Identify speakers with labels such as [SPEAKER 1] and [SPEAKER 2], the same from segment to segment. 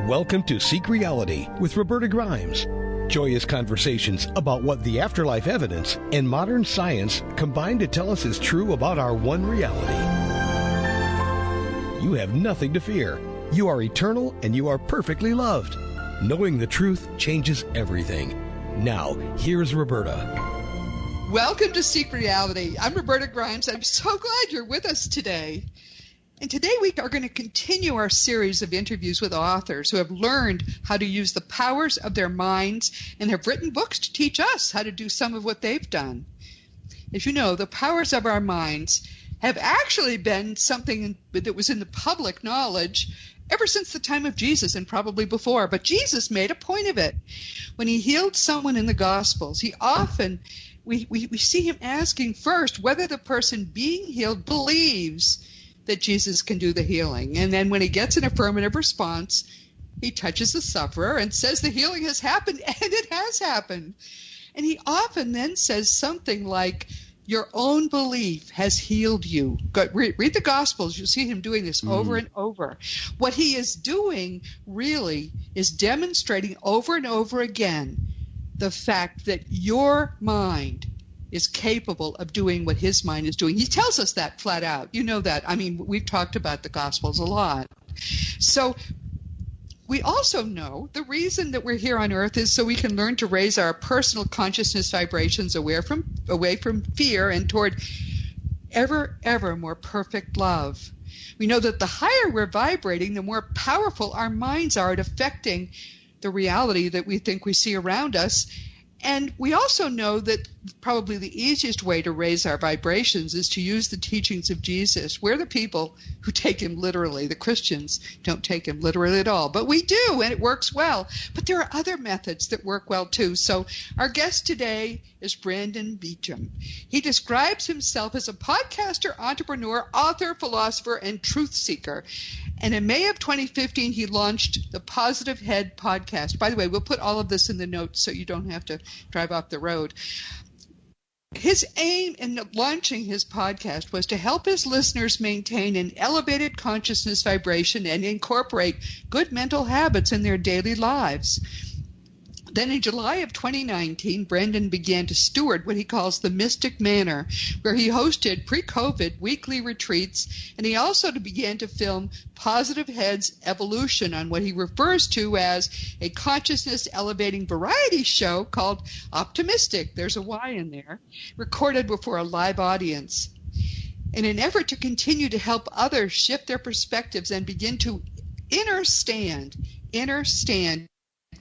[SPEAKER 1] Welcome to Seek Reality with Roberta Grimes. Joyous conversations about what the afterlife evidence and modern science combine to tell us is true about our one reality. You have nothing to fear. You are eternal and you are perfectly loved. Knowing the truth changes everything. Now, here's Roberta.
[SPEAKER 2] Welcome to Seek Reality. I'm Roberta Grimes. I'm so glad you're with us today. And today we are going to continue our series of interviews with authors who have learned how to use the powers of their minds and have written books to teach us how to do some of what they've done. As you know, the powers of our minds have actually been something that was in the public knowledge ever since the time of Jesus and probably before. But Jesus made a point of it. When he healed someone in the Gospels, he often, we see him asking first whether the person being healed believes that Jesus can do the healing. And then when he gets an affirmative response, he touches the sufferer and says the healing has happened, and it has happened. And he often then says something like, your own belief has healed you. Read the Gospels. You'll see him doing this over and over. What he is doing really is demonstrating over and over again the fact that your mind is capable of doing what his mind is doing. He tells us that flat out. You know that. I mean, we've talked about the Gospels a lot. So we also know the reason that we're here on earth is so we can learn to raise our personal consciousness vibrations away from fear and toward ever more perfect love. We know that the higher we're vibrating, the more powerful our minds are at affecting the reality that we think we see around us. And we also know that probably the easiest way to raise our vibrations is to use the teachings of Jesus. We're the people who take him literally. The Christians don't take him literally at all, but we do, and it works well. But there are other methods that work well too. So our guest today is Brandon Beachum. He describes himself as a podcaster, entrepreneur, author, philosopher, and truth seeker. And in May of 2015, he launched the Positive Head podcast. By the way, we'll put all of this in the notes so you don't have to drive off the road. His aim in launching his podcast was to help his listeners maintain an elevated consciousness vibration and incorporate good mental habits in their daily lives. Then in July of 2019, Brandon began to steward what he calls the Mystic Manor, where he hosted pre-COVID weekly retreats, and he also began to film Positive Head's Evolution on what he refers to as a consciousness-elevating variety show called Optimystic, there's a Y in there, recorded before a live audience. In an effort to continue to help others shift their perspectives and begin to understand,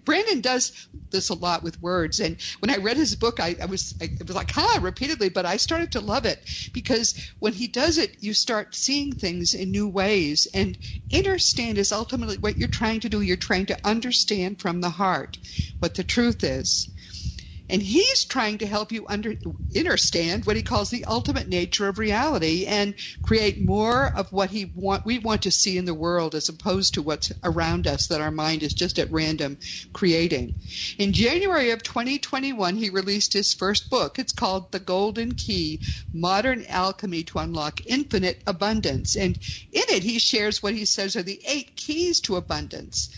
[SPEAKER 2] Brandon does this a lot with words, and when I read his book, it was like, repeatedly, but I started to love it, because when he does it, you start seeing things in new ways, and understand is ultimately what you're trying to do. You're trying to understand from the heart what the truth is. And he's trying to help you understand what he calls the ultimate nature of reality and create more of what we want to see in the world, as opposed to what's around us that our mind is just at random creating. In January of 2021, he released his first book. It's called The Golden Key, Modern Alchemy to Unlock Infinite Abundance. And in it, he shares what he says are the 8 keys to abundance.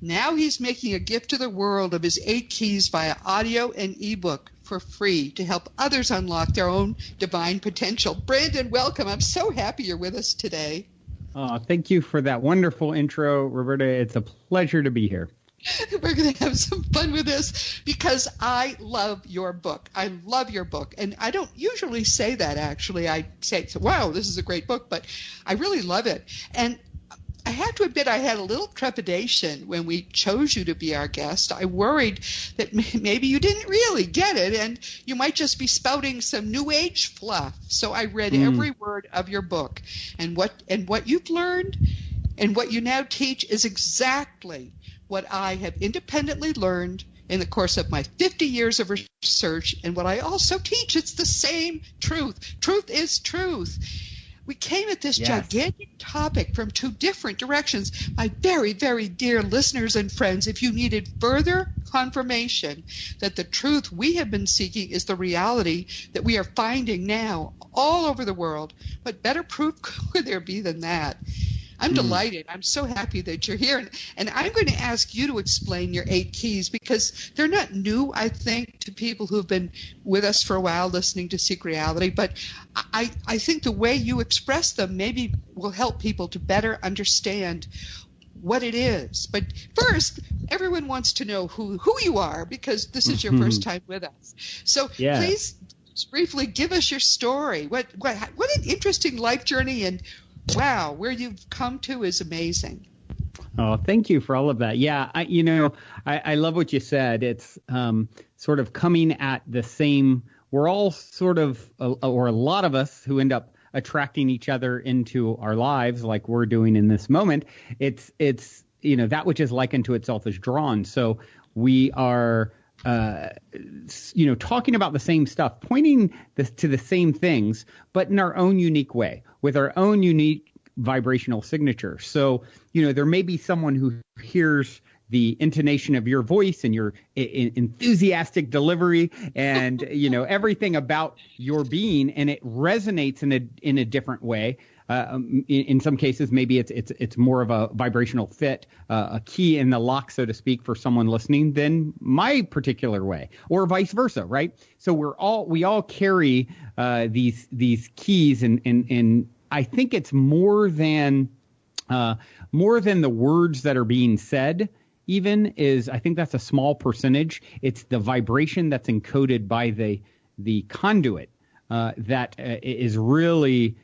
[SPEAKER 2] Now he's making a gift to the world of his 8 keys via audio and ebook for free to help others unlock their own divine potential. Brandon, welcome. I'm so happy you're with us today.
[SPEAKER 3] Thank you for that wonderful intro, Roberta. It's a pleasure to be here.
[SPEAKER 2] We're going to have some fun with this because I love your book. I love your book. And I don't usually say that, actually. I say, wow, this is a great book, but I really love it. And I have to admit I had a little trepidation when we chose you to be our guest. I worried that maybe you didn't really get it and you might just be spouting some new age fluff. So I read every word of your book. And what you've learned and what you now teach is exactly what I have independently learned in the course of my 50 years of research, and what I also teach. It's the same truth. Truth is truth. We came at this gigantic topic from 2 different directions. My very, very dear listeners and friends, if you needed further confirmation that the truth we have been seeking is the reality that we are finding now all over the world, what better proof could there be than that? I'm delighted. I'm so happy that you're here. And I'm going to ask you to explain your 8 keys because they're not new, I think, to people who have been with us for a while listening to Seek Reality. But I think the way you express them maybe will help people to better understand what it is. But first, everyone wants to know who you are because this is your first time with us. So please just briefly give us your story. What an interesting life journey, and wow, where you've come to is amazing.
[SPEAKER 3] Oh, thank you for all of that. Yeah, I love what you said. It's sort of coming at the same. We're all sort of, or a lot of us who end up attracting each other into our lives like we're doing in this moment. It's that which is likened to itself is drawn. So we are talking about the same stuff, pointing to the same things, but in our own unique way, with our own unique vibrational signature. So, there may be someone who hears the intonation of your voice and your enthusiastic delivery and, everything about your being, and it resonates in a different way. In some cases, maybe it's more of a vibrational fit, a key in the lock, so to speak, for someone listening than my particular way, or vice versa, right? So we all carry these keys, and I think it's more than the words that are being said. I think that's a small percentage. It's the vibration that's encoded by the conduit that is really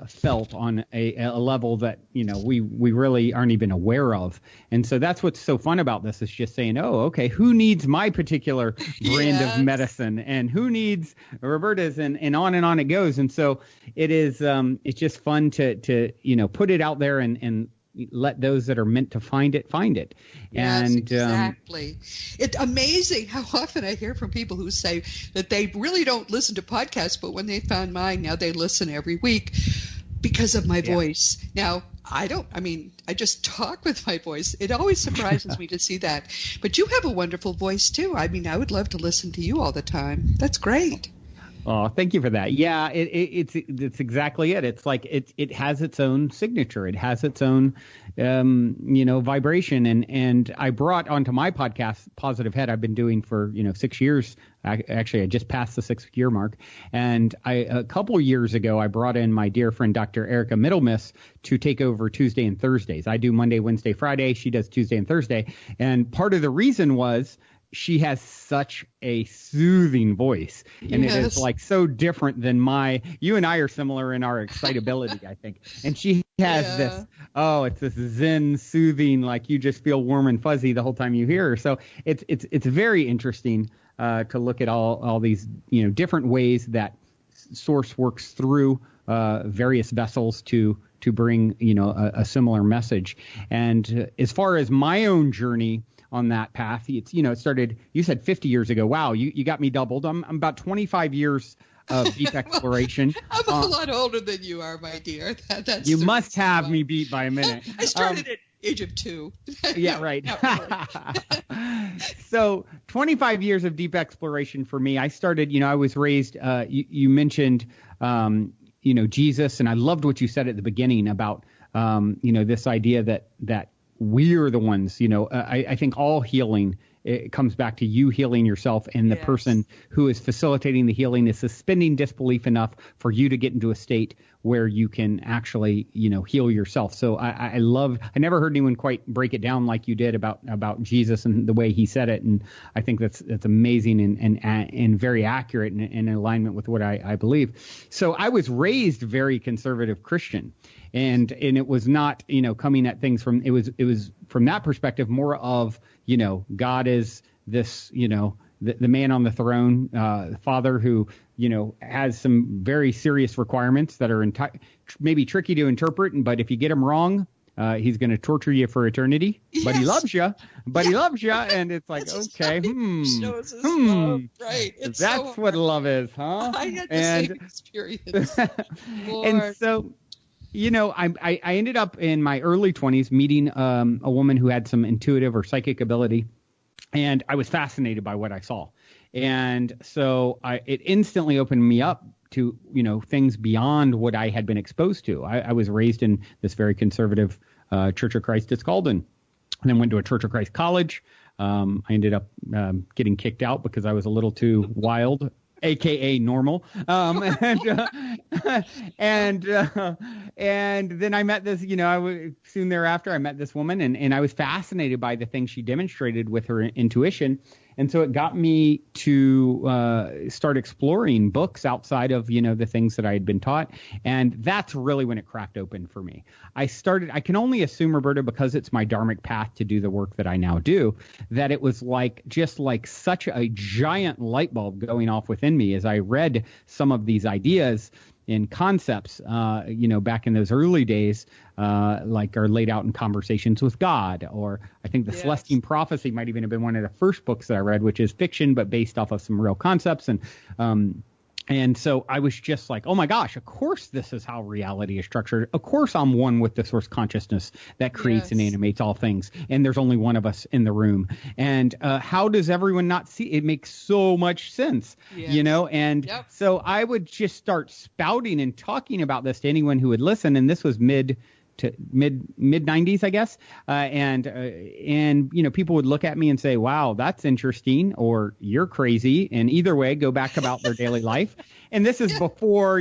[SPEAKER 3] felt on a level that we really aren't even aware of. And so that's what's so fun about this, is just saying, oh, okay, who needs my particular brand of medicine, and who needs Roberta's, and on it goes. And so it is it's just fun to put it out there and let those that are meant to find it.
[SPEAKER 2] Yes,
[SPEAKER 3] And
[SPEAKER 2] exactly. It's amazing how often I hear from people who say that they really don't listen to podcasts, but when they found mine, now they listen every week because of my voice. Now, I just talk with my voice. It always surprises me to see that. But you have a wonderful voice too. I would love to listen to you all the time. That's great.
[SPEAKER 3] Oh, thank you for that. Yeah, it's exactly it. It's like it has its own signature. It has its own, vibration. And I brought onto my podcast, Positive Head, I've been doing for, 6 years. Actually, I just passed the 6-year mark. And a couple years ago, I brought in my dear friend, Dr. Erica Middlemiss, to take over Tuesday and Thursdays. I do Monday, Wednesday, Friday. She does Tuesday and Thursday. And part of the reason was she has such a soothing voice, and it is like so different than you and I are similar in our excitability, I think. And she has it's this zen soothing, like you just feel warm and fuzzy the whole time you hear her. So it's very interesting to look at all these, different ways that Source works through various vessels to bring, a similar message. And as far as my own journey on that path, it started, you said 50 years ago. Wow, you got me doubled. I'm about 25 years of deep exploration.
[SPEAKER 2] I'm a lot older than you are, my dear. That's
[SPEAKER 3] you must have me beat by a minute.
[SPEAKER 2] I started at age of 2.
[SPEAKER 3] Yeah, right. So 25 years of deep exploration for me. I started, I was raised, you mentioned, Jesus, and I loved what you said at the beginning about, this idea that we're the ones, I think all healing, it comes back to you healing yourself, and the person who is facilitating the healing is suspending disbelief enough for you to get into a state where you can actually, heal yourself. So I never heard anyone quite break it down like you did about Jesus and the way he said it. And I think that's amazing and very accurate and in alignment with what I believe. So I was raised very conservative Christian. And it was not, coming at things it was from that perspective more of, God is this, the man on the throne, the Father who, has some very serious requirements that are maybe tricky to interpret. But if you get them wrong, he's going to torture you for eternity. Yes. But he loves you. He loves you. And it's like, okay,
[SPEAKER 2] right.
[SPEAKER 3] It's that's what love is, huh?
[SPEAKER 2] I had the same experience.
[SPEAKER 3] And so, I ended up in my early 20s meeting a woman who had some intuitive or psychic ability, and I was fascinated by what I saw. And so it instantly opened me up to, things beyond what I had been exposed to. I was raised in this very conservative Church of Christ at Scaldon. And then went to a Church of Christ college. I ended up getting kicked out because I was a little too wild, AKA normal. And then I met this, soon thereafter, I met this woman, and I was fascinated by the things she demonstrated with her intuition. And so it got me to start exploring books outside of, the things that I had been taught. And that's really when it cracked open for me. I can only assume, Roberta, because it's my dharmic path to do the work that I now do, that it was just like such a giant light bulb going off within me as I read some of these ideas and concepts, back in those early days, like are laid out in Conversations with God, or I think the Celestine Prophecy might even have been one of the first books that I read, which is fiction, but based off of some real concepts. And so I was just like, oh my gosh, of course this is how reality is structured. Of course I'm one with the source consciousness that creates and animates all things. And there's only one of us in the room. And how does everyone not see? It makes so much sense, And so I would just start spouting and talking about this to anyone who would listen. And this was mid 90s, I guess. And people would look at me and say, wow, that's interesting, or you're crazy. And either way, go back about their daily life. And this is before,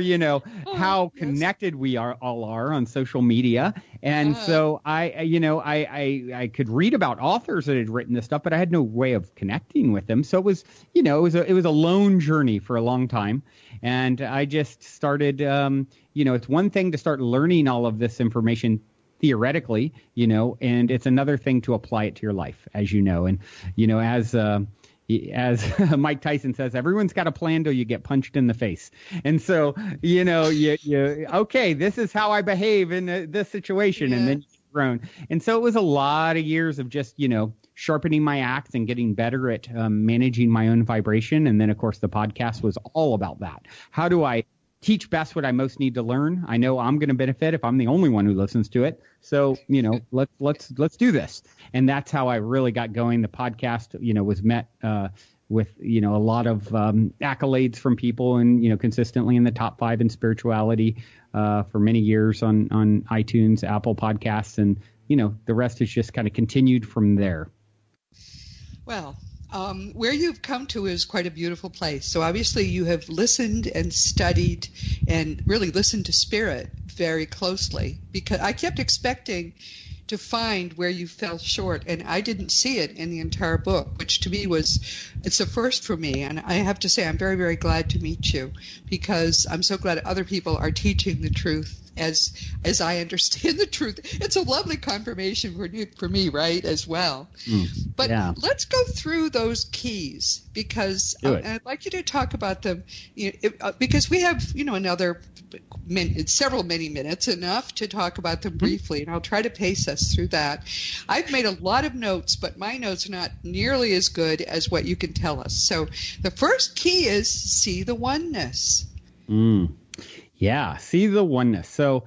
[SPEAKER 3] how connected we all are on social media. And so I could read about authors that had written this stuff, but I had no way of connecting with them. So it was, it was a lone journey for a long time. And I just started, it's one thing to start learning all of this information theoretically, and it's another thing to apply it to your life, as you know. And, as Mike Tyson says, everyone's got a plan till you get punched in the face. And so, okay, this is how I behave in this situation. And then you've grown. And so it was a lot of years of just, sharpening my axe and getting better at managing my own vibration. And then, of course, the podcast was all about that. How do I teach best what I most need to learn? I know I'm going to benefit if I'm the only one who listens to it. So, let's do this. And that's how I really got going. The podcast, was met with, a lot of accolades from people, and, consistently in the top 5 in spirituality for many years on iTunes, Apple Podcasts. And, the rest is just kind of continued from there.
[SPEAKER 2] Well, where you've come to is quite a beautiful place. So obviously you have listened and studied and really listened to spirit very closely, because I kept expecting to find where you fell short, and I didn't see it in the entire book, which to me it's a first for me. And I have to say I'm very, very glad to meet you, because I'm so glad other people are teaching the truth as I understand the truth. It's a lovely confirmation for me, right, as well. But let's go through those keys, because I'd like you to talk about them, because we have, another many minutes, enough to talk about them briefly, and I'll try to pace us through that. I've made a lot of notes, but my notes are not nearly as good as what you can tell us. So the first key is see the oneness.
[SPEAKER 3] Yeah, see the oneness. So,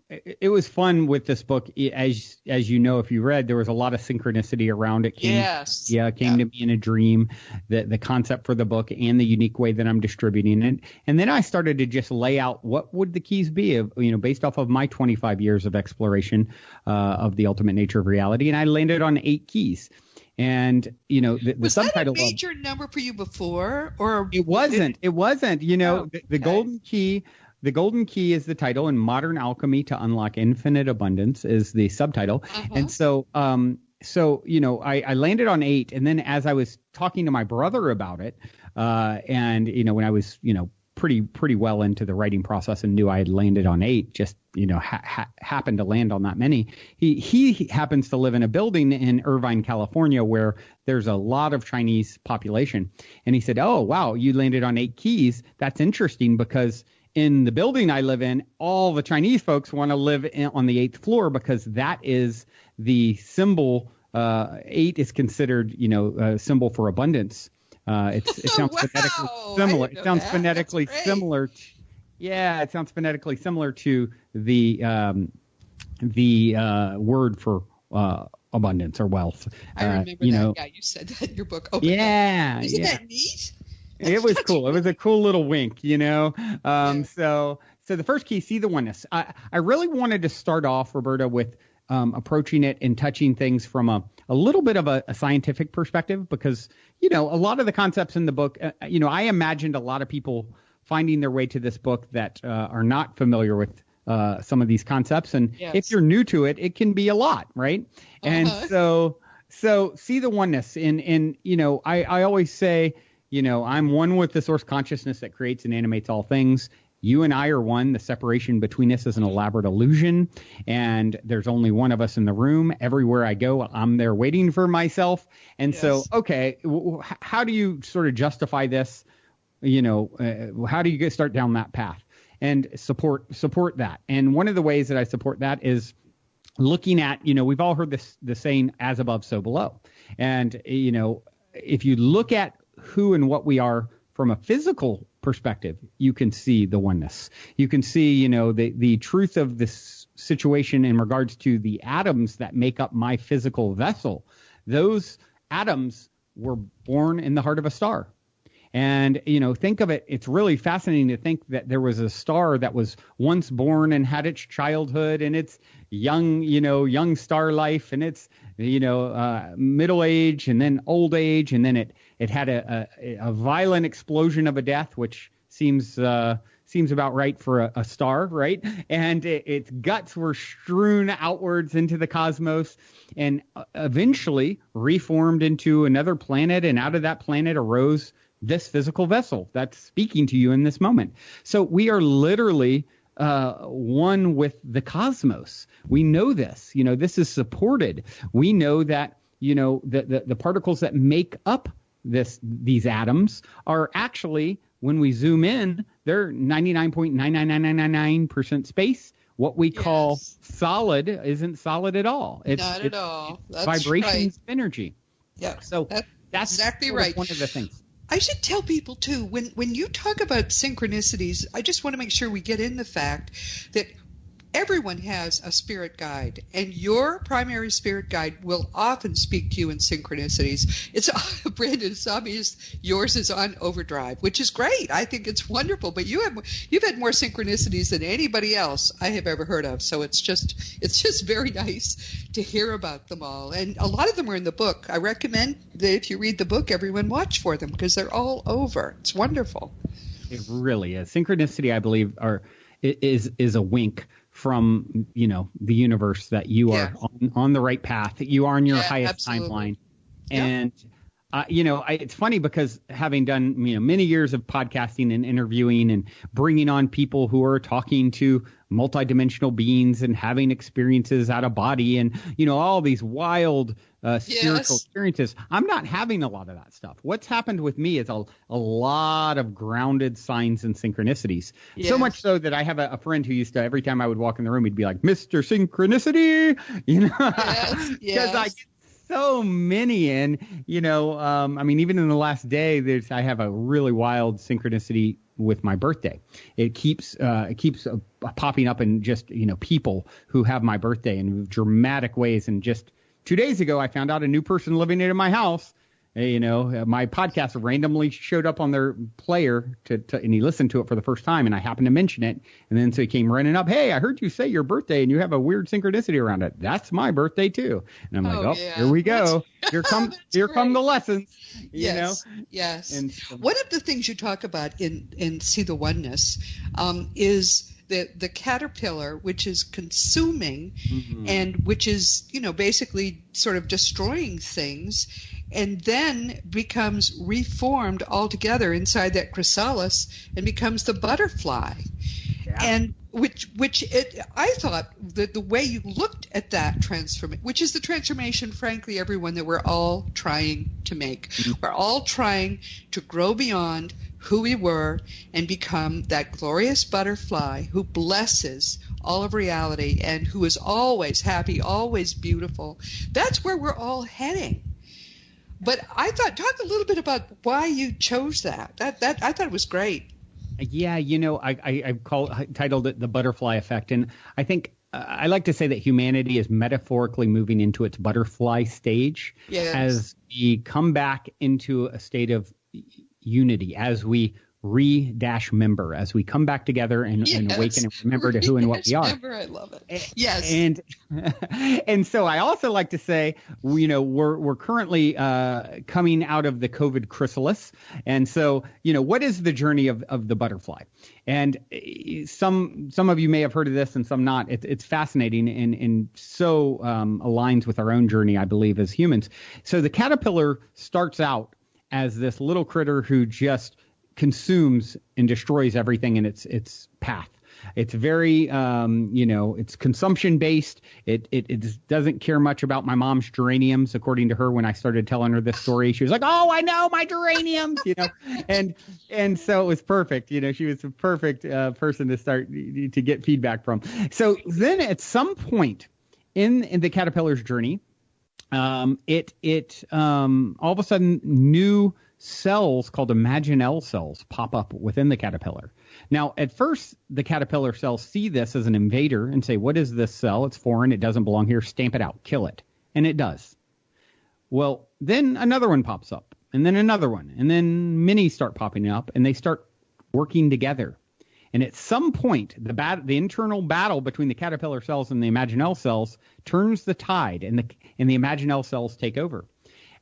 [SPEAKER 3] it was fun with this book. As you know, if you read, there was a lot of synchronicity around it. It came to me in a dream, the concept for the book and the unique way that I'm distributing it. And then I started to just lay out what would the keys be, based off of my 25 years of exploration of the ultimate nature of reality. And I landed on 8 keys. And, the
[SPEAKER 2] was
[SPEAKER 3] subtitle
[SPEAKER 2] that a major number for you before, or
[SPEAKER 3] it wasn't, the golden key. The Golden Key is the title, and Modern Alchemy to Unlock Infinite Abundance is the subtitle. And so, I landed on 8. And then as I was talking to my brother about it, and, when I was, pretty well into the writing process and knew I had landed on 8, just, happened to land on that many. He happens to live in a building in Irvine, California, where there's a lot of Chinese population. And he said, oh, wow, you landed on 8 keys. That's interesting, because in the building I live in, all the Chinese folks want to live on the 8th floor, because that is the symbol. 8 is considered, a symbol for abundance. It sounds phonetically similar. It sounds phonetically similar. It sounds phonetically similar to the word for abundance or wealth.
[SPEAKER 2] I remember that. Yeah, you said that in your book. Oh, isn't that neat?
[SPEAKER 3] It was cool. It was a cool little wink, So the first key, see the oneness. I really wanted to start off, Roberta, with approaching it and touching things from a little bit of a scientific perspective, because, a lot of the concepts in the book, I imagined a lot of people finding their way to this book that are not familiar with some of these concepts. And if you're new to it, it can be a lot, right? And so see the oneness in I always say, I'm one with the source consciousness that creates and animates all things. You and I are one. The separation between us is an elaborate illusion, and there's only one of us in the room. Everywhere I go, I'm there waiting for myself. And so, okay, how do you sort of justify this? How do you start down that path and support that? And one of the ways that I support that is looking at, we've all heard the saying, as above, so below. And, if you look at who and what we are from a physical perspective, you can see the oneness. You can see, the truth of this situation in regards to the atoms that make up my physical vessel. Those atoms were born in the heart of a star. And, think of it. It's really fascinating to think that there was a star that was once born and had its childhood and its young star life and its, middle age and then old age. And then it had a violent explosion of a death, which seems about right for a star, right? And its guts were strewn outwards into the cosmos and eventually reformed into another planet. And out of that planet arose this physical vessel that's speaking to you in this moment. So we are literally one with the cosmos. We know this. This is supported. We know that, the particles that make up these atoms are actually, when we zoom in, they're 99.99999% space. What we call solid isn't solid at all.
[SPEAKER 2] Not at all. That's
[SPEAKER 3] vibrations of energy.
[SPEAKER 2] Yeah.
[SPEAKER 3] So that's
[SPEAKER 2] exactly right.
[SPEAKER 3] One of the things.
[SPEAKER 2] I should tell people, too, when you talk about synchronicities, I just want to make sure we get in the fact that everyone has a spirit guide, and your primary spirit guide will often speak to you in synchronicities. Brandon, it's obvious yours is on overdrive, which is great. I think it's wonderful, but you've had more synchronicities than anybody else I have ever heard of. So it's just very nice to hear about them all. And a lot of them are in the book. I recommend that if you read the book, everyone watch for them because they're all over. It's wonderful.
[SPEAKER 3] It really is. Synchronicity, I believe, is a wink from, the universe that you are on the right path, that you are on your highest timeline. And, it's funny because having done, many years of podcasting and interviewing and bringing on people who are talking to multidimensional beings and having experiences out of body and, all these wild spiritual experiences, I'm not having a lot of that stuff. What's happened with me is a lot of grounded signs and synchronicities. Yes. So much so that I have a friend who used to, every time I would walk in the room, he'd be like, Mr. Synchronicity, because I get so many in, even in the last day, I have a really wild synchronicity with my birthday. It keeps popping up in just, people who have my birthday in dramatic ways. And just 2 days ago, I found out a new person living in my house. My podcast randomly showed up on their player and he listened to it for the first time, and I happened to mention it. And then so he came running up, hey, I heard you say your birthday and you have a weird synchronicity around it. That's my birthday too. And I'm like, here we go. Here come the lessons.
[SPEAKER 2] Yes. And one of the things you talk about in See the Oneness is the caterpillar, which is consuming and which is, basically sort of destroying things, and then becomes reformed altogether inside that chrysalis and becomes the butterfly. Yeah. And I thought that the way you looked at that transformation, which is the transformation, frankly, everyone, that we're all trying to make. We're all trying to grow beyond who we were and become that glorious butterfly who blesses all of reality and who is always happy, always beautiful. That's where we're all heading. But I thought, talk a little bit about why you chose that. That I thought it was great.
[SPEAKER 3] Yeah, I titled it The Butterfly Effect. And I think I like to say that humanity is metaphorically moving into its butterfly stage as we come back into a state of unity, as we re-member as we come back together and awaken and remember to who and what we are.
[SPEAKER 2] I love it. Yes.
[SPEAKER 3] And so I also like to say, we're currently coming out of the COVID chrysalis. And so, what is the journey of the butterfly? And some of you may have heard of this and some not. It's fascinating and so aligns with our own journey, I believe, as humans. So the caterpillar starts out as this little critter who just consumes and destroys everything in its path. It's very, it's consumption based. It doesn't care much about my mom's geraniums, according to her. When I started telling her this story, she was like, "Oh, I know my geraniums," and so it was perfect. She was the perfect person to start to get feedback from. So then, at some point in the caterpillar's journey, it all of a sudden new cells called imaginal cells pop up within the caterpillar. Now, at first, the caterpillar cells see this as an invader and say, "What is this cell? It's foreign. It doesn't belong here. Stamp it out. Kill it." And it does. Well, then another one pops up, and then another one, and then many start popping up, and they start working together. And at some point, the internal battle between the caterpillar cells and the imaginal cells turns the tide, and the imaginal cells take over.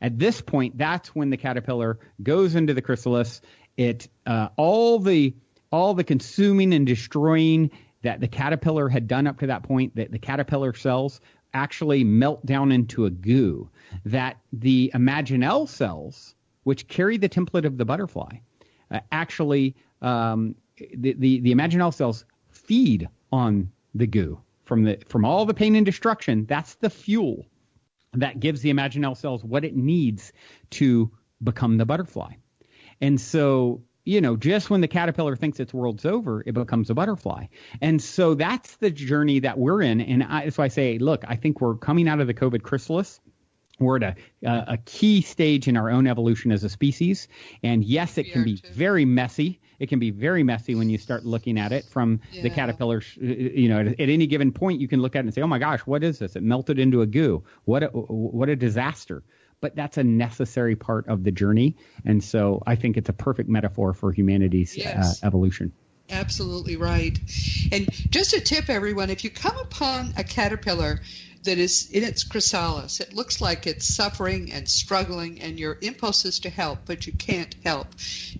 [SPEAKER 3] At this point, that's when the caterpillar goes into the chrysalis. It all the consuming and destroying that the caterpillar had done up to that point, that the caterpillar cells actually melt down into a goo. That the imaginal cells, which carry the template of the butterfly, the imaginal cells feed on the goo from all the pain and destruction. That's the fuel that gives the imaginal cells what it needs to become the butterfly. And so, just when the caterpillar thinks its world's over, it becomes a butterfly. And so that's the journey that we're in. And so I say, look, I think we're coming out of the COVID chrysalis. We're at a key stage in our own evolution as a species. And yes, it can be very messy. It can be very messy when you start looking at it from the caterpillars. At any given point, you can look at it and say, "Oh my gosh, what is this? It melted into a goo. What a disaster." But that's a necessary part of the journey. And so I think it's a perfect metaphor for humanity's evolution.
[SPEAKER 2] Absolutely right. And just a tip, everyone, if you come upon a caterpillar that is in its chrysalis, it looks like it's suffering and struggling, and your impulse is to help, but you can't help.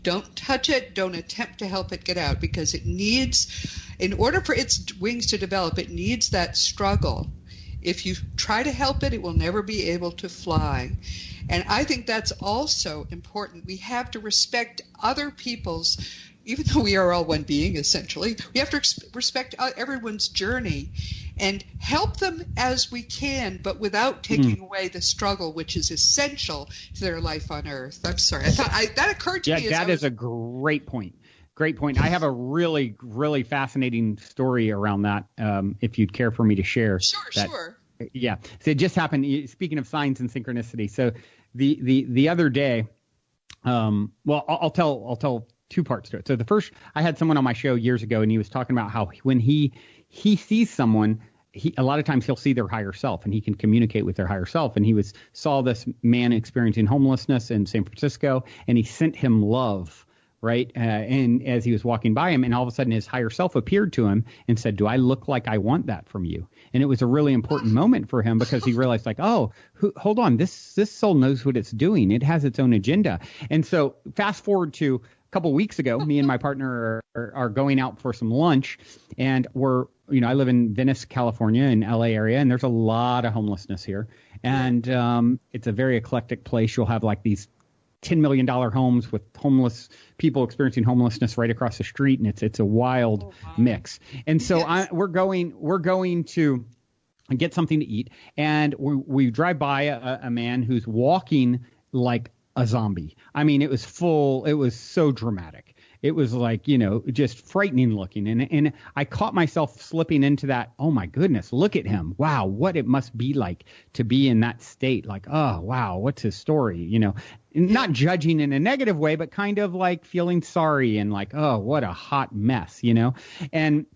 [SPEAKER 2] Don't touch it. Don't attempt to help it get out, because it needs, in order for its wings to develop, it needs that struggle. If you try to help it, it will never be able to fly. And I think that's also important. We have to respect other people's, even though we are all one being, essentially, we have to respect everyone's journey and help them as we can, but without taking away the struggle, which is essential to their life on Earth. I'm sorry. That occurred to me.
[SPEAKER 3] Yeah, that is a great point. Great point. I have a really, really fascinating story around that, if you'd care for me to share.
[SPEAKER 2] Sure.
[SPEAKER 3] Yeah. So it just happened. Speaking of signs and synchronicity. So the other day, I'll tell two parts to it. So the first, I had someone on my show years ago, and he was talking about how when he sees someone, a lot of times he'll see their higher self, and he can communicate with their higher self. And he saw this man experiencing homelessness in San Francisco, and he sent him love, right? And as he was walking by him, and all of a sudden his higher self appeared to him and said, "Do I look like I want that from you?" And it was a really important moment for him, because he realized, like, oh, hold on, this soul knows what it's doing. It has its own agenda. And so fast forward to a couple of weeks ago, me and my partner are going out for some lunch, and I live in Venice, California, in LA area, and there's a lot of homelessness here. And it's a very eclectic place. You'll have like these $10 million homes with homeless people experiencing homelessness right across the street, and it's a wild mix. And so we're going to get something to eat, and we drive by a man who's walking like a zombie. I mean, it was so dramatic. It was like, just frightening looking. And I caught myself slipping into that, oh my goodness, look at him. Wow, what it must be like to be in that state. Like, oh, wow, what's his story? Not judging in a negative way, but kind of like feeling sorry and like, oh, what a hot mess, And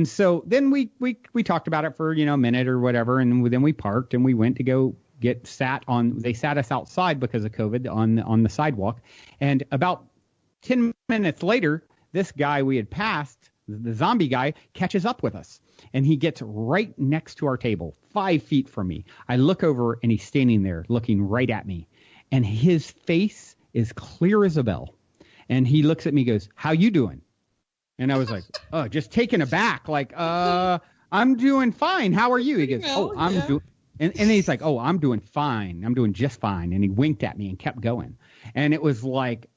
[SPEAKER 3] so then we talked about it for, a minute or whatever. And then we parked and we went to go they sat us outside because of COVID on the sidewalk. And about 10 minutes later, this guy we had passed, the zombie guy, catches up with us. And he gets right next to our table, 5 feet from me. I look over and he's standing there looking right at me. And his face is clear as a bell. And he looks at me and goes, "How you doing?" And I was like, oh, just taken aback. Like, I'm doing fine. How are you? He goes, "Oh, I'm doing." And he's like, "Oh, I'm doing fine. I'm doing just fine." And he winked at me and kept going. And it was like,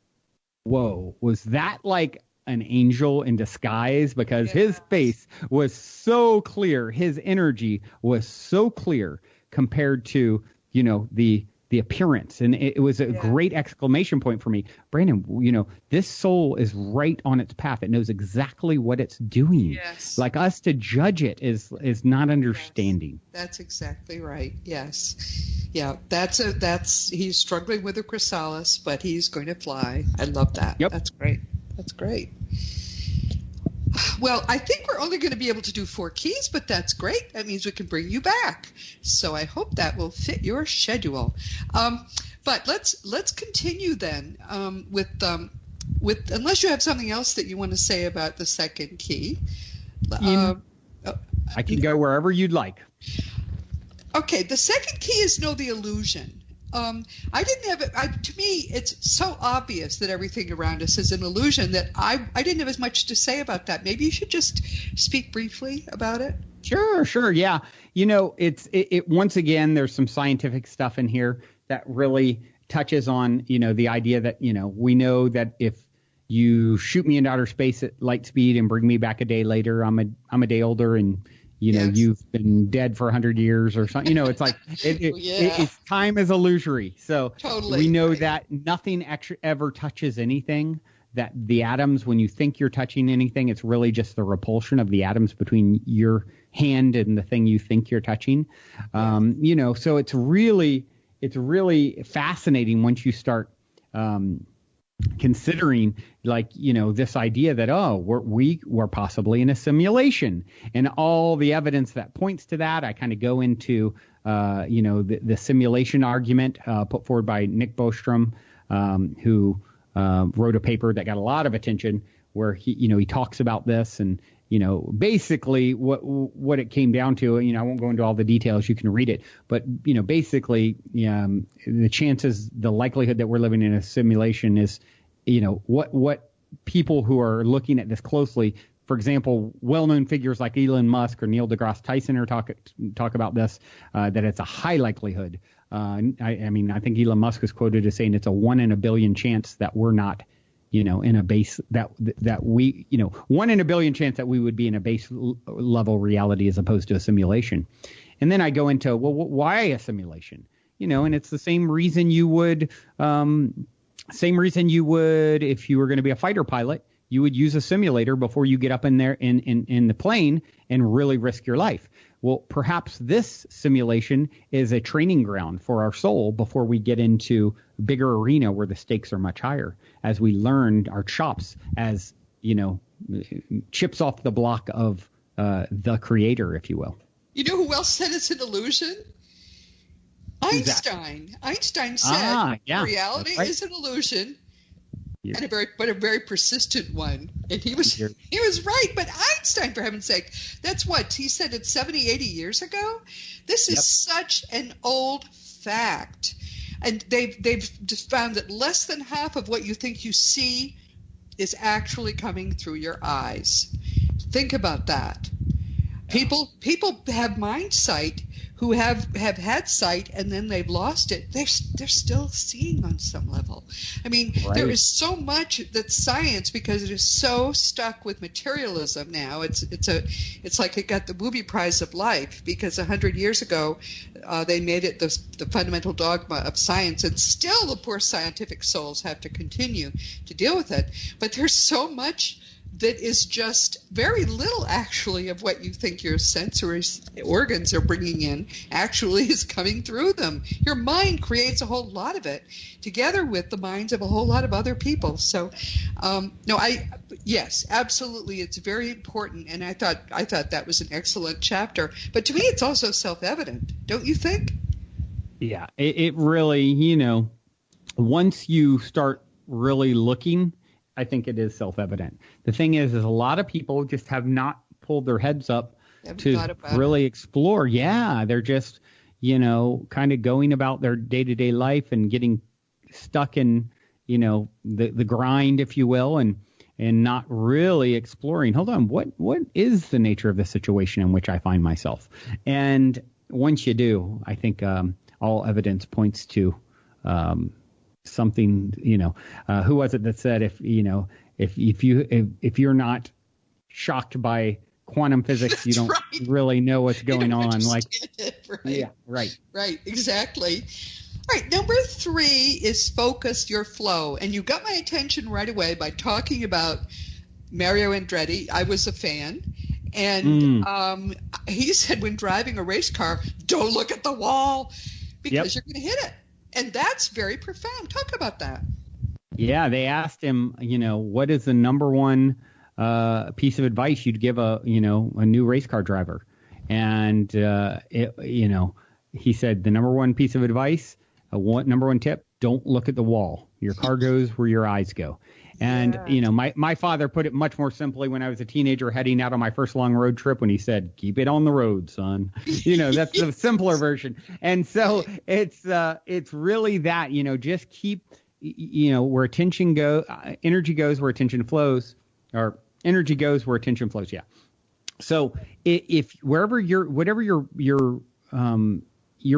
[SPEAKER 3] whoa, was that like an angel in disguise? Because his face was so clear. His energy was so clear compared to, you know, the appearance. And it was a great exclamation point for me. Brandon, you know, this soul is right on its path. It knows exactly what it's doing.
[SPEAKER 2] Yes.
[SPEAKER 3] Like, us to judge it is not understanding.
[SPEAKER 2] Yes. That's exactly right. Yes. Yeah. He's struggling with a chrysalis, but he's going to fly. I love that.
[SPEAKER 3] Yep.
[SPEAKER 2] That's great. That's great. Well, I think we're only going to be able to do 4 keys, but that's great. That means we can bring you back. So I hope that will fit your schedule. But let's continue then with unless you have something else that you want to say about the second key.
[SPEAKER 3] I can go wherever you'd like.
[SPEAKER 2] Okay, the second key is know the illusion. I didn't have it. To me, it's so obvious that everything around us is an illusion that I didn't have as much to say about that. Maybe you should just speak briefly about it.
[SPEAKER 3] Sure. Yeah. You know, it once again, there's some scientific stuff in here that really touches on, you know, the idea that, you know, we know that if you shoot me into outer space at light speed and bring me back a day later, I'm a day older, and you know, you've been dead for 100 years or something. You know, it's like it's time is illusory. So we know that nothing ever touches anything. That the atoms, when you think you're touching anything, it's really just the repulsion of the atoms between your hand and the thing you think you're touching. You know, so it's really fascinating once you start considering, like, you know, this idea that, we're possibly in a simulation, and all the evidence that points to that. I kind of go into, you know, the simulation argument put forward by Nick Bostrom, who wrote a paper that got a lot of attention, where he talks about this, and, you know, basically what it came down to. You know, I won't go into all the details. You can read it, but, you know, basically, the likelihood that we're living in a simulation is, you know, what people who are looking at this closely, for example, well-known figures like Elon Musk or Neil deGrasse Tyson are talk about this, that it's a high likelihood. I mean, I think Elon Musk was quoted as saying it's a 1 in a billion chance that we're not, you know, in a base that we, you know, 1 in a billion chance that we would be in a base level reality as opposed to a simulation. And then I go into, well, why a simulation? You know, and it's the same reason you would if you were going to be a fighter pilot. You would use a simulator before you get up in there in the plane and really risk your life. Well, perhaps this simulation is a training ground for our soul before we get into a bigger arena where the stakes are much higher, as we learn our chops as, you know, chips off the block of the creator, if you will.
[SPEAKER 2] You know who else said it's an illusion? Einstein. Einstein said reality is an illusion. And a very persistent one. And he was right. But Einstein, for heaven's sake, that's what he said it 70, 80 years ago. This is such an old fact. And they've just found that less than half of what you think you see is actually coming through your eyes. Think about that. People have mind sight who have had sight and then they've lost it. They're still seeing on some level. I mean, there is so much that science, because it is so stuck with materialism now. It's like it got the booby prize of life, because 100 years ago they made it the fundamental dogma of science, and still the poor scientific souls have to continue to deal with it. But there's so much that is just very little, actually, of what you think your sensory organs are bringing in actually is coming through them. Your mind creates a whole lot of it, together with the minds of a whole lot of other people. So, yes, absolutely, it's very important, and I thought that was an excellent chapter. But to me, it's also self-evident, don't you think?
[SPEAKER 3] Yeah, it really, you know, once you start really looking I think it is self-evident. The thing is a lot of people just have not pulled their heads up to really explore. Yeah, they're just, kind of going about their day-to-day life and getting stuck in, the grind, if you will, and not really exploring. Hold on, what is the nature of the situation in which I find myself? And once you do, I think all evidence points to something. Who was it that said if you're not shocked by quantum physics, you don't really know what's going on. Like,
[SPEAKER 2] right.
[SPEAKER 3] Yeah, right.
[SPEAKER 2] Right, exactly. All right, number 3 is focus your flow. And you got my attention right away by talking about Mario Andretti. I was a fan. And he said when driving a race car, don't look at the wall because you're going to hit it. And that's very profound. Talk about that.
[SPEAKER 3] Yeah, they asked him, what is the number one piece of advice you'd give a new race car driver? And, he said the number one piece of advice, number one tip, don't look at the wall. Your car goes where your eyes go. And, my father put it much more simply when I was a teenager heading out on my first long road trip when he said, keep it on the road, son. That's the simpler version. And so it's really that, just keep, where attention goes, energy goes where attention flows, or energy goes where attention flows. Yeah. So if wherever you're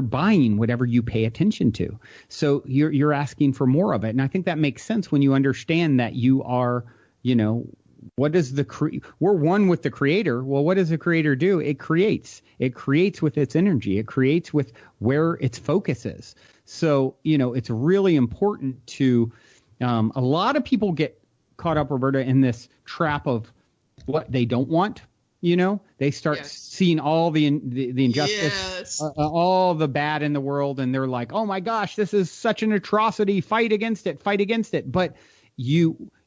[SPEAKER 3] buying whatever you pay attention to. So you're asking for more of it. And I think that makes sense when you understand that you are, what does we're one with the creator. Well, what does the creator do? It creates with its energy. It creates with where its focus is. So, it's really important to, a lot of people get caught up, Roberta, in this trap of what they don't want. They start seeing all the injustice, all the bad in the world, and they're like, oh my gosh, this is such an atrocity. Fight against it. But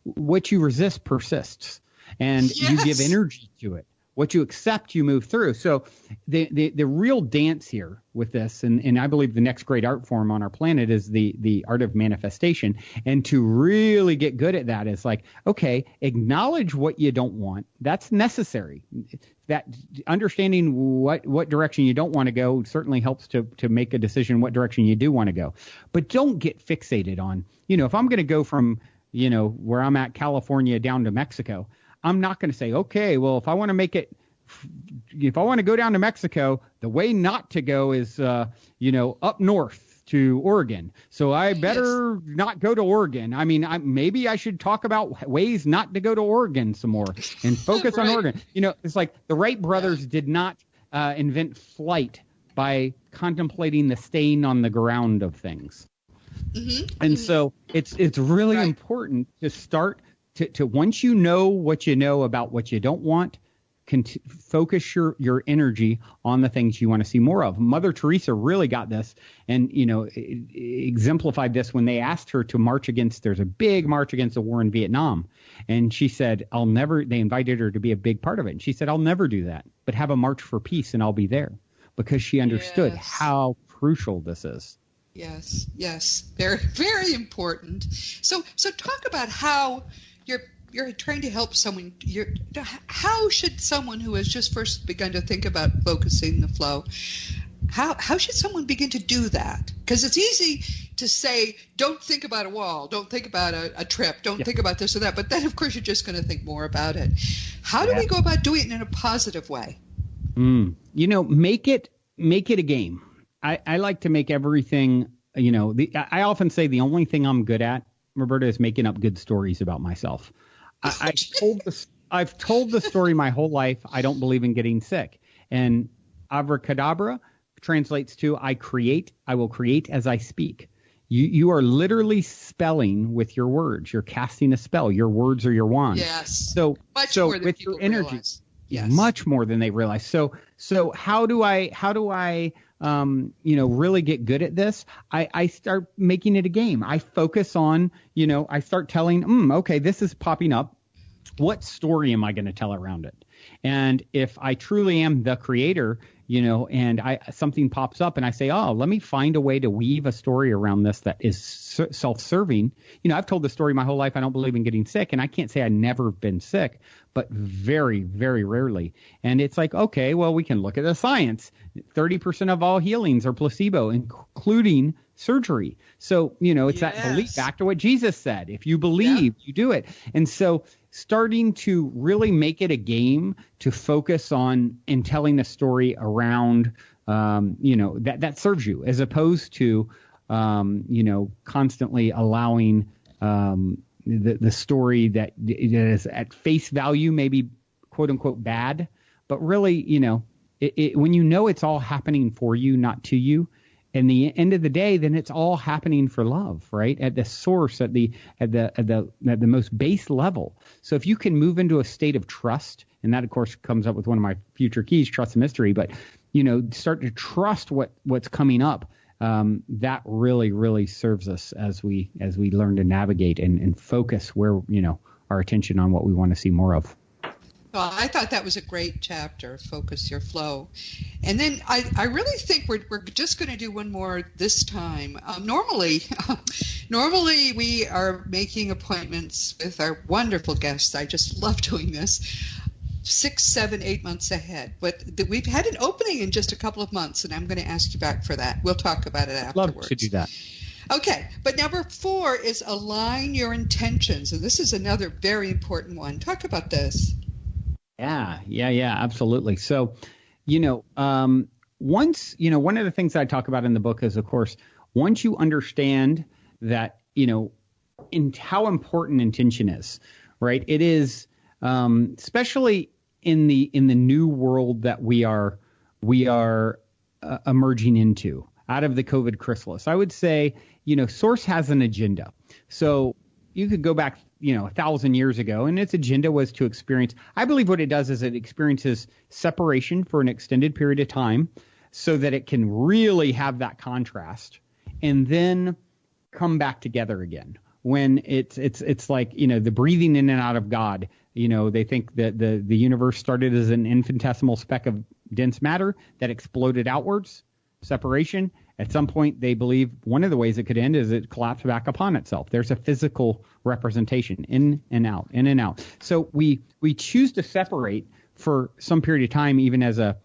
[SPEAKER 3] what you resist persists, and you give energy to it. What you accept, you move through. So the real dance here with this, and I believe the next great art form on our planet is the art of manifestation. And to really get good at that is like, okay, acknowledge what you don't want. That's necessary. That understanding what direction you don't want to go certainly helps to make a decision what direction you do want to go. But don't get fixated on, if I'm going to go from, where I'm at, California, down to Mexico, I'm not going to say, okay, well, if I want to go down to Mexico, the way not to go is, up north to Oregon. So I better not go to Oregon. I mean, maybe I should talk about ways not to go to Oregon some more and focus on Oregon. It's like the Wright brothers did not invent flight by contemplating the stain on the ground of things. Mm-hmm. And so it's really important to start to once you know what you know about what you don't want, focus your energy on the things you want to see more of. Mother Teresa really got this and, exemplified this when they asked her to march there's a big march against the war in Vietnam. And she said, they invited her to be a big part of it. And she said, I'll never do that, but have a march for peace and I'll be there, because she understood how crucial this is.
[SPEAKER 2] Yes. Very, very important. So talk about how you're trying to help someone. How should someone who has just first begun to think about focusing the flow, how should someone begin to do that? Because it's easy to say, don't think about a wall, don't think about a trip, don't think about this or that. But then, of course, you're just going to think more about it. How do we go about doing it in a positive way?
[SPEAKER 3] Make it a game. I like to make everything, I often say the only thing I'm good at, Roberta, is making up good stories about myself. I've told the story my whole life. I don't believe in getting sick. And abracadabra translates to I will create as I speak. You are literally spelling with your words. You're casting a spell. Your words are your wand.
[SPEAKER 2] Yes.
[SPEAKER 3] So
[SPEAKER 2] more than
[SPEAKER 3] with your energy,
[SPEAKER 2] realize. Yes.
[SPEAKER 3] Much more than they realize. So how do I really get good at this? I start making it a game. I focus on, I start telling, okay, this is popping up. What story am I going to tell around it? And if I truly am the creator, and something pops up and I say, oh, let me find a way to weave a story around this that is self-serving. I've told the story my whole life. I don't believe in getting sick, and I can't say I've never been sick, but very, very rarely. And it's like, okay, well, we can look at the science. 30% of all healings are placebo, including surgery. So, it's that belief, back to what Jesus said. If you believe, you do it. And so starting to really make it a game to focus on and telling a story around, that serves you, as opposed to, constantly allowing the story that is at face value, maybe quote unquote bad, but really, when it's all happening for you, not to you, in the end of the day, then it's all happening for love, right? At the source, at the most base level. So if you can move into a state of trust, and that of course comes up with one of my future keys, trust and mystery, but start to trust what's coming up. That really, really serves us as we learn to navigate and focus where our attention on what we want to see more of.
[SPEAKER 2] Well, I thought that was a great chapter, Focus Your Flow. And then I really think we're just going to do one more this time. Normally we are making appointments with our wonderful guests. I just love doing this. 6, 7, 8 months ahead. But we've had an opening in just a couple of months, and I'm going to ask you back for that. We'll talk about it afterwards.
[SPEAKER 3] Love to do that.
[SPEAKER 2] Okay, but number 4 is align your intentions. And this is another very important one. Talk about this.
[SPEAKER 3] Yeah, absolutely. So, once, one of the things I talk about in the book is, of course, once you understand that, in how important intention is, right? It is, especially in the new world that we are emerging into out of the COVID chrysalis. I would say, Source has an agenda. So you could go back, 1,000 years ago, and its agenda was to experience. I believe what it does is it experiences separation for an extended period of time, so that it can really have that contrast, and then come back together again. When it's like the breathing in and out of God. They think that the universe started as an infinitesimal speck of dense matter that exploded outwards, separation. At some point, they believe one of the ways it could end is it collapsed back upon itself. There's a physical representation, in and out, in and out. So we choose to separate for some period of time, even as a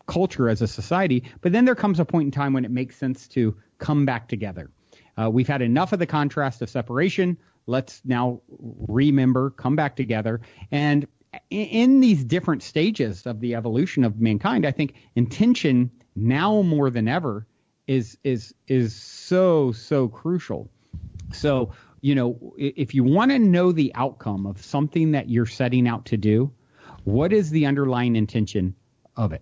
[SPEAKER 3] culture, as a society. But then there comes a point in time when it makes sense to come back together. We've had enough of the contrast of separation. Let's now remember, come back together. And in these different stages of the evolution of mankind, I think intention now more than ever is so crucial. So, if you want to know the outcome of something that you're setting out to do, what is the underlying intention of it?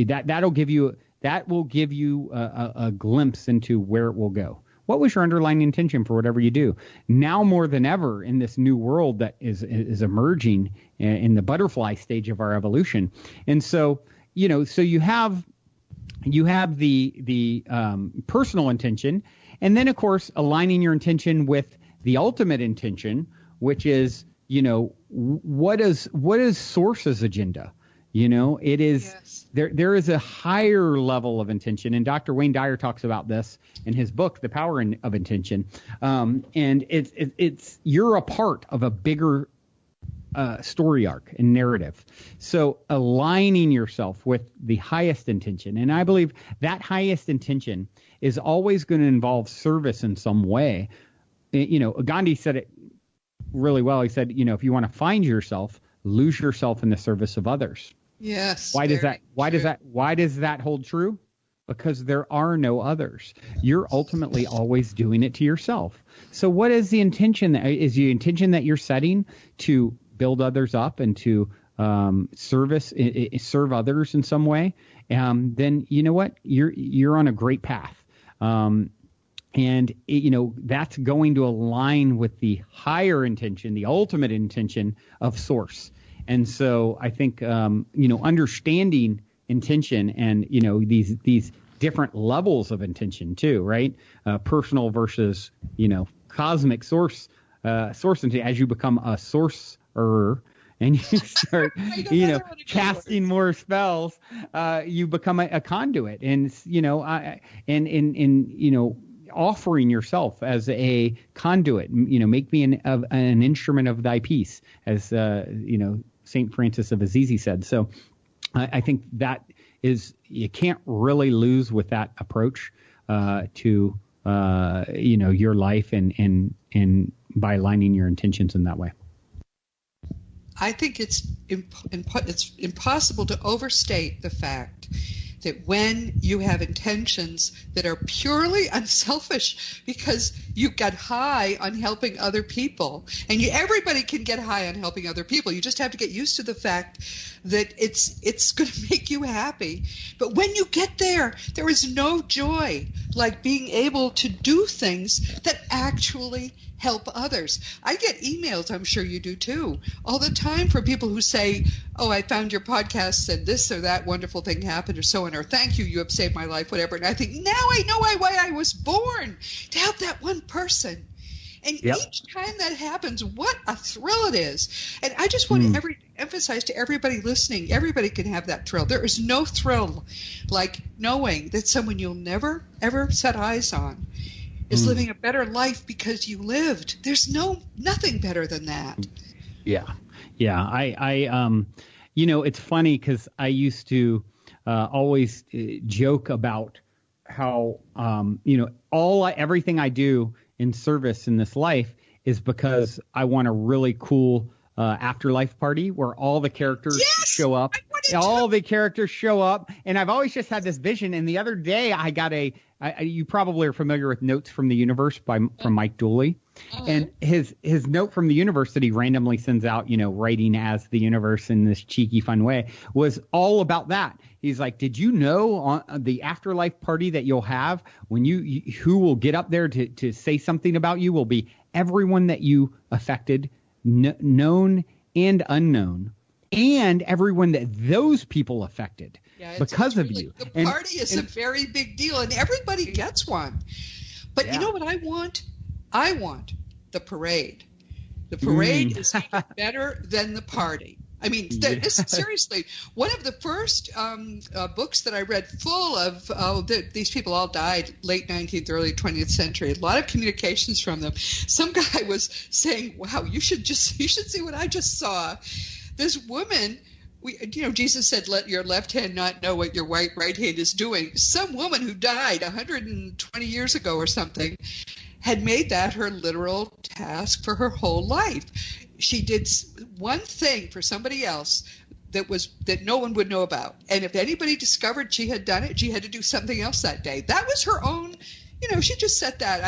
[SPEAKER 3] That will give you a glimpse into where it will go. What was your underlying intention for whatever you do? Now more than ever in this new world that is emerging in the butterfly stage of our evolution. And so, so you have the personal intention, and then of course aligning your intention with the ultimate intention, which is, what is Source's agenda? It is there is a higher level of intention, and Dr. Wayne Dyer talks about this in his book, The Power of Intention. And it's you're a part of a bigger story arc and narrative. So aligning yourself with the highest intention, and I believe that highest intention is always going to involve service in some way. Gandhi said it really well. He said, if you want to find yourself, lose yourself in the service of others.
[SPEAKER 2] Yes.
[SPEAKER 3] Why does that hold true? Because there are no others. You're ultimately always doing it to yourself. So what is the intention? Is the intention that you're setting to build others up and to serve others in some way? Then you know what? You're on a great path. And that's going to align with the higher intention, the ultimate intention of Source. And so I think, understanding intention and, these different levels of intention too, right? Personal versus, cosmic source intention. As you become a sourcer and you start, casting more spells, you become a conduit, and offering yourself as a conduit. Make me an instrument of thy peace, as Saint Francis of Assisi said. So I think that is, you can't really lose with that approach to your life and by aligning your intentions in that way.
[SPEAKER 2] I think it's impossible to overstate the fact that when you have intentions that are purely unselfish because you got high on helping other people, and everybody can get high on helping other people. You just have to get used to the fact that it's going to make you happy. But when you get there is no joy like being able to do things that actually help others. I get emails, I'm sure you do too, all the time from people who say, oh, I found your podcast and this or that wonderful thing happened, or so on, or thank you, you have saved my life, whatever. And I think, now I know why I was born, to help that one person. And each time that happens, what a thrill it is. And I just want to emphasize to everybody listening, everybody can have that thrill. There is no thrill like knowing that someone you'll never, ever set eyes on is living a better life because you lived. There's nothing better than that.
[SPEAKER 3] Yeah. I it's funny because I used to always joke about how, everything I do in service in this life is because I want a really cool afterlife party where all the characters show up. All the characters show up, and I've always just had this vision. And the other day, I got you probably are familiar with Notes from the Universe from Mike Dooley, and his note from the universe that he randomly sends out, writing as the universe in this cheeky, fun way, was all about that. He's like, did you know on the afterlife party that you'll have when who will get up there to say something about you will be everyone that you affected, known and unknown, and everyone that those people affected because of you.
[SPEAKER 2] The party is a very big deal, and everybody gets one. But you know what I want? I want the parade. The parade is even better than the party. I mean, seriously, one of the first books that I read full of these people all died late 19th, early 20th century. A lot of communications from them. Some guy was saying, wow, you should see what I just saw. This woman, Jesus said, let your left hand not know what your right hand is doing. Some woman who died 120 years ago or something had made that her literal task for her whole life. She did one thing for somebody else that no one would know about. And if anybody discovered she had done it, she had to do something else that day. That was her own, she just set that.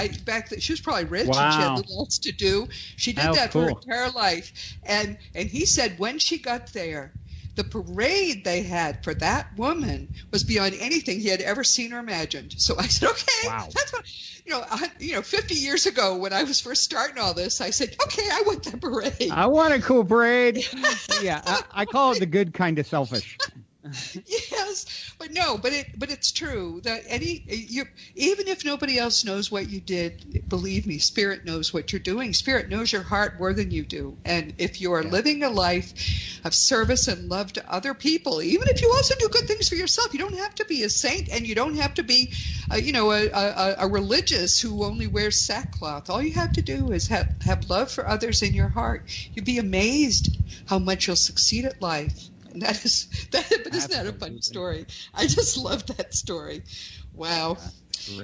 [SPEAKER 2] She was probably rich and she had little else to do. She did that for her entire life. And he said when she got there, the parade they had for that woman was beyond anything he had ever seen or imagined. So I said, okay, that's what, 50 years ago when I was first starting all this, I said, okay, I want that parade. I
[SPEAKER 3] want a cool parade. I call it the good kind of selfish.
[SPEAKER 2] Yes, but it's true that even if nobody else knows what you did, believe me, Spirit knows what you're doing. Spirit knows your heart more than you do. And if you are living a life of service and love to other people, even if you also do good things for yourself, you don't have to be a saint, and you don't have to be, a religious who only wears sackcloth. All you have to do is have love for others in your heart. You'd be amazed how much you'll succeed at life. And but isn't that a fun story? I just love that story. Wow.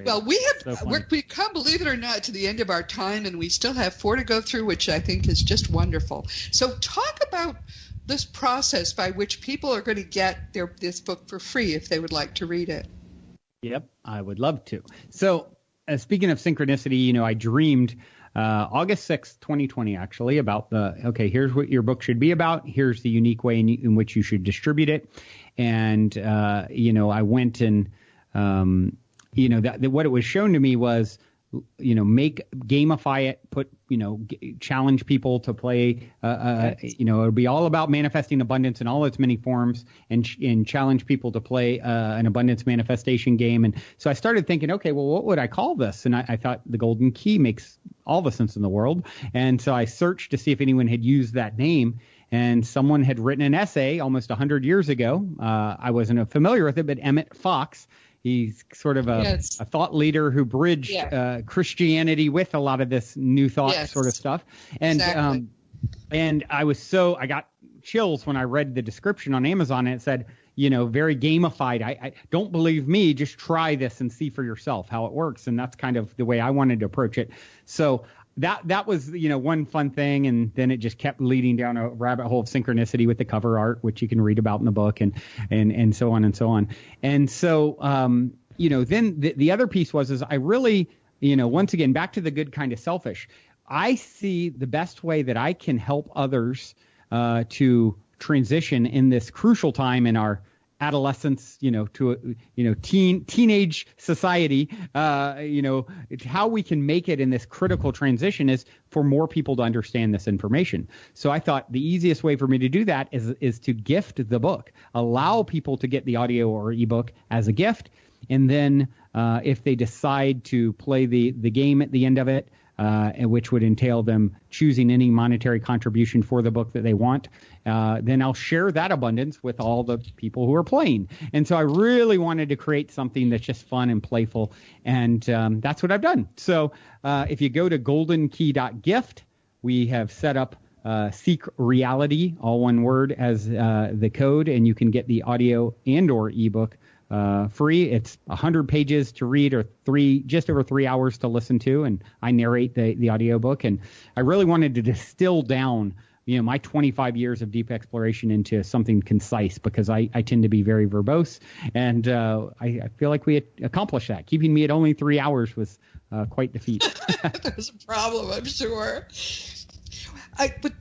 [SPEAKER 2] Well, we've come, believe it or not, to the end of our time, and we still have 4 to go through, which I think is just wonderful. So talk about this process by which people are going to get this book for free if they would like to read it.
[SPEAKER 3] Yep, I would love to. So speaking of synchronicity, I dreamed August 6th, 2020, actually, about here's what your book should be about. Here's the unique way in which you should distribute it. And, I went and, what it was shown to me was, gamify it, put, challenge people to play, it'll be all about manifesting abundance in all its many forms, and challenge people to play an abundance manifestation game. And so I started thinking, okay, well, what would I call this? And I thought the Golden Key makes all the sense in the world. And so I searched to see if anyone had used that name. and someone had written an essay almost 100 years ago. I wasn't familiar with it, but Emmett Fox, he's sort of a thought leader who bridged Christianity with a lot of this new thought sort of stuff. And
[SPEAKER 2] exactly.
[SPEAKER 3] And I got chills when I read the description on Amazon, and it said, very gamified. I don't believe me, just try this and see for yourself how it works. And that's kind of the way I wanted to approach it. So that was, one fun thing. And then it just kept leading down a rabbit hole of synchronicity with the cover art, which you can read about in the book, and so on and so on. And so, then the other piece is I really, once again, back to the good, kind of selfish. I see the best way that I can help others to transition in this crucial time in our adolescence, to teenage society, how we can make it in this critical transition is for more people to understand this information. So I thought the easiest way for me to do that is to gift the book, allow people to get the audio or ebook as a gift, and then if they decide to play the game at the end of it, which would entail them choosing any monetary contribution for the book that they want, then I'll share that abundance with all the people who are playing. And so I really wanted to create something that's just fun and playful, and that's what I've done. So if you go to goldenkey.gift, we have set up Seek Reality, all one word, as the code, and you can get the audio and or ebook free. It's 100 pages to read, or just over 3 hours to listen to, and I narrate the audiobook. And I really wanted to distill down, my 25 years of deep exploration into something concise, because I tend to be very verbose, and I feel like we accomplished that. Keeping me at only 3 hours was quite the feat.
[SPEAKER 2] There's a problem, I'm sure.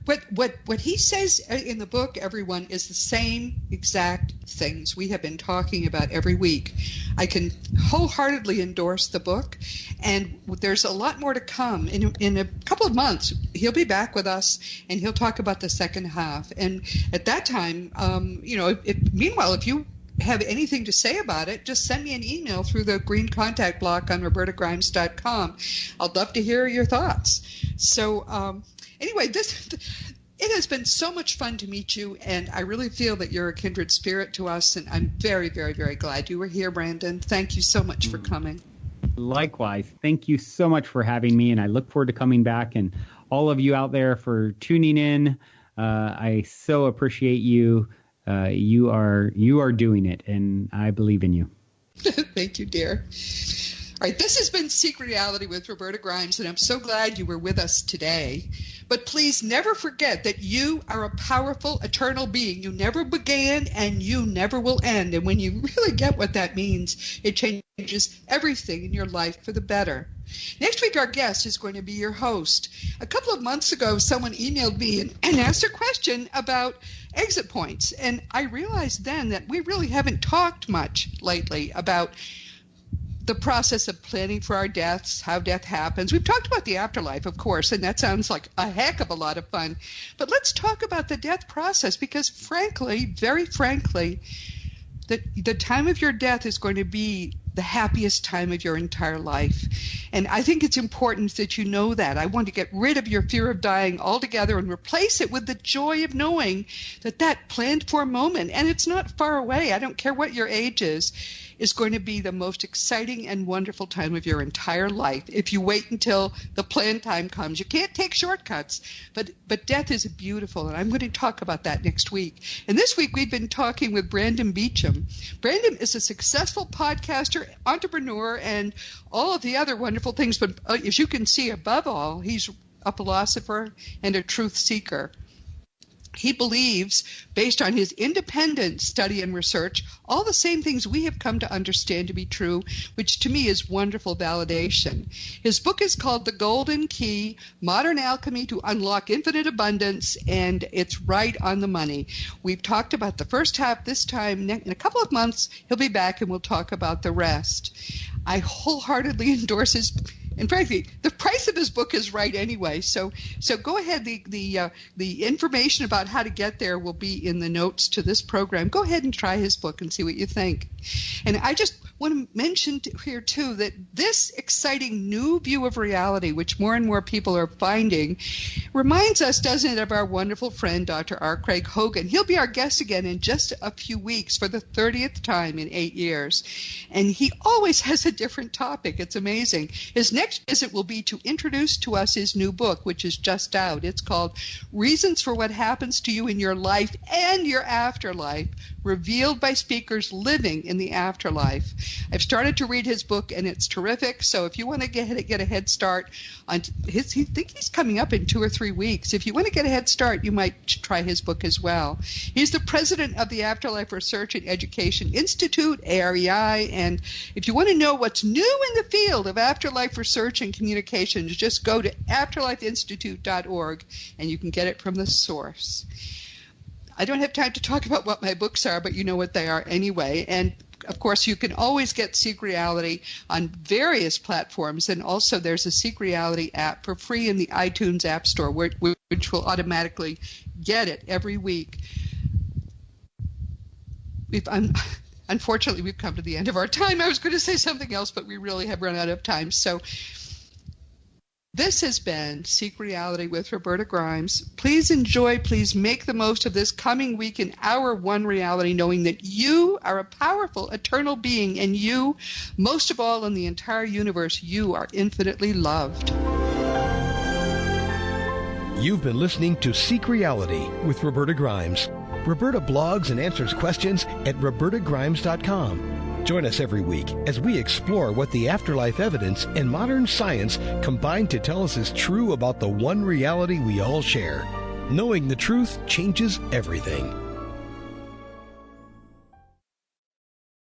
[SPEAKER 2] But what he says in the book, everyone, is the same exact things we have been talking about every week. I can wholeheartedly endorse the book, and there's a lot more to come. In a couple of months, he'll be back with us, and he'll talk about the second half. And at that time, meanwhile, if you have anything to say about it, just send me an email through the green contact block on robertagrimes.com. I'd love to hear your thoughts. So anyway, it has been so much fun to meet you, and I really feel that you're a kindred spirit to us, and I'm very, very, very glad you were here, Brandon. Thank you so much for coming.
[SPEAKER 3] Likewise. Thank you so much for having me, and I look forward to coming back, and all of you out there for tuning in. I so appreciate you. You are doing it, and I believe in you.
[SPEAKER 2] Thank you, dear. All right, this has been Seek Reality with Roberta Grimes, and I'm so glad you were with us today. But please never forget that you are a powerful, eternal being. You never began, and you never will end. And when you really get what that means, it changes everything in your life for the better. Next week, our guest is going to be your host. A couple of months ago, someone emailed me and asked a question about exit points. And I realized then that we really haven't talked much lately about the process of planning for our deaths, how death happens. We've talked about the afterlife, of course, and that sounds like a heck of a lot of fun. But let's talk about the death process, because frankly, very frankly, the time of your death is going to be the happiest time of your entire life. And I think it's important that you know that. I want to get rid of your fear of dying altogether and replace it with the joy of knowing that planned for moment, and it's not far away, I don't care what your age is going to be the most exciting and wonderful time of your entire life if you wait until the planned time comes. You can't take shortcuts, but death is beautiful, and I'm going to talk about that next week. And this week we've been talking with Brandon Beachum. Brandon is a successful podcaster, entrepreneur, and all of the other wonderful things, but as you can see, above all, he's a philosopher and a truth seeker. He believes, based on his independent study and research, all the same things we have come to understand to be true, which to me is wonderful validation. His book is called The Golden Key, Modern Alchemy to Unlock Infinite Abundance, and it's right on the money. We've talked about the first half this time. In a couple of months, he'll be back and we'll talk about the rest. I wholeheartedly endorse his. And frankly, the price of his book is right anyway. So go ahead. The information about how to get there will be in the notes to this program. Go ahead and try his book and see what you think. And I just want to mention here, too, that this exciting new view of reality, which more and more people are finding, reminds us, doesn't it, of our wonderful friend, Dr. R. Craig Hogan. He'll be our guest again in just a few weeks for the 30th time in 8 years. And he always has a different topic. It's amazing. His next visit will be to introduce to us his new book, which is just out. It's called Reasons for What Happens to You in Your Life and Your Afterlife, revealed by speakers living in the afterlife. I've started to read his book, and it's terrific. So if you want to get a head start on I think he's coming up in 2 or 3 weeks. If you want to get a head start, you might try his book as well. He's the president of the Afterlife Research and Education Institute, AREI, and if you want to know what's new in the field of afterlife research and communications, just go to afterlifeinstitute.org, and you can get it from the source. I don't have time to talk about what my books are, but you know what they are anyway. And of course, you can always get Seek Reality on various platforms, and also there's a Seek Reality app for free in the iTunes App Store, which will automatically get it every week. Unfortunately, we've come to the end of our time. I was going to say something else, but we really have run out of time. So this has been Seek Reality with Roberta Grimes. Please enjoy, please make the most of this coming week in our one reality, knowing that you are a powerful, eternal being, and you, most of all in the entire universe, you are infinitely loved.
[SPEAKER 1] You've been listening to Seek Reality with Roberta Grimes. Roberta blogs and answers questions at robertagrimes.com. Join us every week as we explore what the afterlife evidence and modern science combine to tell us is true about the one reality we all share. Knowing the truth changes everything.